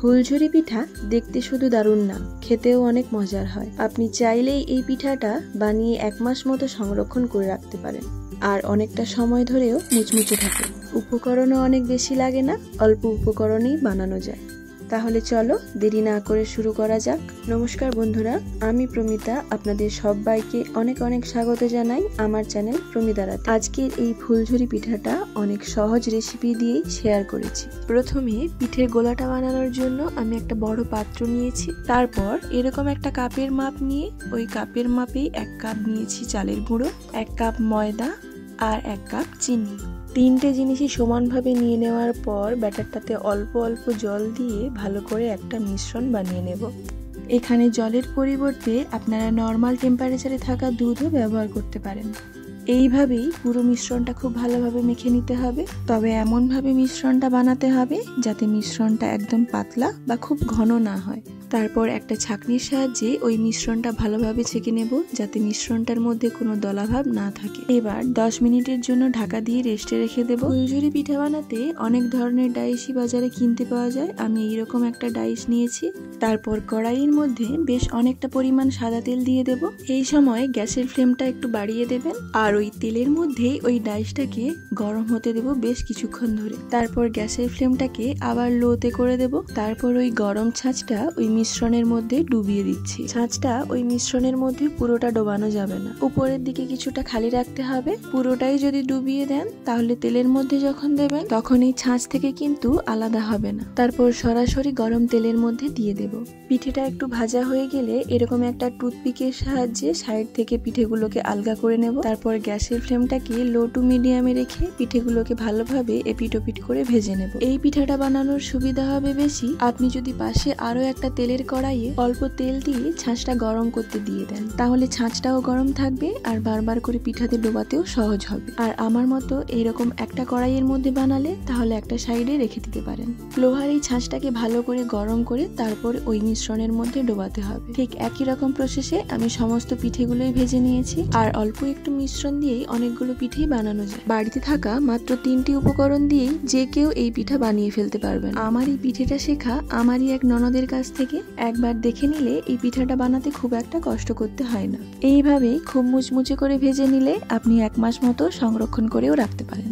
ফুলঝুরি পিঠা দেখতে শুধু দারুণ না, খেতেও অনেক মজার হয়। আপনি চাইলেই এই পিঠাটা বানিয়ে 1 মাস মতো সংরক্ষণ করে রাখতে পারেন, আর অনেকটা সময় ধরেও মুচমুচে থাকে। উপকরণও অনেক বেশি লাগে না, অল্প উপকরণেই বানানো যায়। তাহলে চলো দেরি না করে শুরু করা যাক। নমস্কার বন্ধুরা, আমি প্রমিতা, আপনাদের সবাইকে অনেক অনেক স্বাগত জানাই আমার চ্যানেল প্রমিতা রাতে। আজকের এই ফুলঝুরি পিঠাটা অনেক সহজ রেসিপি দিয়েই শেয়ার করেছি। প্রথমে পিঠের গোলাটা বানানোর জন্য আমি একটা বড় পাত্র নিয়েছি। তারপর এরকম একটা কাপের মাপ নিয়ে ওই কাপের মাপেই 1 কাপ নিয়েছি চালের গুঁড়ো, 1 কাপ ময়দা আর 1 কাপ চিনি। 3টে জিনিসই সমানভাবে নিয়ে নেওয়ার পর ব্যাটারটাতে অল্প অল্প জল দিয়ে ভালো করে একটা মিশ্রণ বানিয়ে নেব। এখানে জলের পরিবর্তে আপনারা নর্মাল টেম্পারেচারে থাকা দুধও ব্যবহার করতে পারেন। এইভাবেই পুরো মিশ্রণটা খুব ভালোভাবে মেখে নিতে হবে। তবে এমনভাবে মিশ্রণটা বানাতে হবে যাতে মিশ্রণটা একদম পাতলা বা খুব ঘন না হয়। তারপর একটা ছাঁকনির সাহায্যে ওই মিশ্রণটা ভালোভাবে ছেঁকে নেব যাতে মিশ্রণটার মধ্যে কোনো দলাভাব না থাকে। এবার 10 মিনিটের জন্য ঢাকা দিয়ে রেস্টে রেখে দেব। ফুলঝুরি পিঠা বানাতে অনেক ধরনের ডাইসই বাজারে কিনতে পাওয়া যায়। আমি এইরকম একটা ডাইস নিয়েছি। তারপর কড়াইয়ের মধ্যে বেশ অনেকটা পরিমাণ সাদা তেল দিয়ে দেব। এই সময় গ্যাসের ফ্লেমটা একটু বাড়িয়ে দেবেন, আর ওই তেলের মধ্যেই ওই ডাইসটাকে গরম হতে দেব বেশ কিছুক্ষণ ধরে। তারপর গ্যাসের ফ্লেমটাকে আবার লোতে করে দেব। তারপর ওই গরম ছাঁচটা ওই মিশ্রণের মধ্যে ডুবিয়ে দিচ্ছি। ছাঁচটা ওই মিশ্রণের মধ্যে পুরোটা ডোবানো যাবে না, উপরের দিকে কিছুটা খালি রাখতে হবে। পুরোটাই যদি ডুবিয়ে দেন তাহলে তেলের মধ্যে যখন দেবেন তখন এই ছাঁচ থেকে কিন্তু আলাদা হবে না। তারপর সরাসরি গরম তেলের মধ্যে দিয়ে দেব। পিঠেটা একটু ভাজা হয়ে গেলে এরকম একটা টুথপিকের সাহায্যে সাইড থেকে পিঠেগুলোকে আলগা করে নেব। তারপর গ্যাসের ফ্লেমটাকে লো টু মিডিয়ামে রেখে পিঠেগুলোকে ভালোভাবে এপিট ওপিট করে ভেজে নেব। এই পিঠাটা বানানোর সুবিধা হবে বেশি আপনি যদি পাশে আরো একটা তেলের কড়াইয়ে অল্প তেল দিয়ে ছাঁচটা গরম করতে দিয়ে দেন, তাহলে ছাঁচটাও গরম থাকবে আর বারবার করে পিঠাতে ডোবাতেও সহজ হবে। আর আমার মতো এইরকম একটা কড়াইয়ের মধ্যে বানালে তাহলে একটা সাইডে রেখে দিতে পারেন। লোহার এই ছাঁচটাকে ভালো করে গরম করে তারপর ওই মিশ্রণের মধ্যে ডোবাতে হবে। ঠিক একই রকম প্রসেসে আমি সমস্ত পিঠেগুলোই ভেজে নিয়েছি। আর অল্প একটু মিশ্রণ দিয়েই অনেকগুলো পিঠেই বানানো যায়। বাড়িতে থাকা মাত্র 3টি উপকরণ দিয়েই যে কেউ এই পিঠা বানিয়ে ফেলতে পারবেন। আমার এই পিঠেটা শেখা আমারই এক ননদের কাছ থেকে। একবার দেখে নিলে এই পিঠাটা বানাতে খুব একটা কষ্ট করতে হয় না। এইভাবেই খুব মুচমুচে করে ভেজে নিলে আপনি 1 মাস মতো সংরক্ষণ করেও রাখতে পারেন।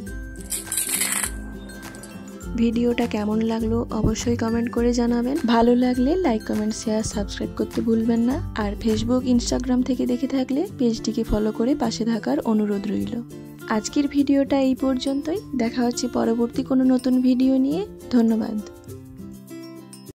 ভিডিওটা কেমন লাগলো অবশ্যই কমেন্ট করে জানাবেন। ভালো লাগলে লাইক, কমেন্ট, শেয়ার, সাবস্ক্রাইব করতে ভুলবেন না। আর ফেসবুক, ইনস্টাগ্রাম থেকে দেখে থাকলে পেজটিকে ফলো করে পাশে থাকার অনুরোধ রইল। আজকের ভিডিওটা এই পর্যন্তই। দেখা হচ্ছে পরবর্তী কোনো নতুন ভিডিও নিয়ে। ধন্যবাদ।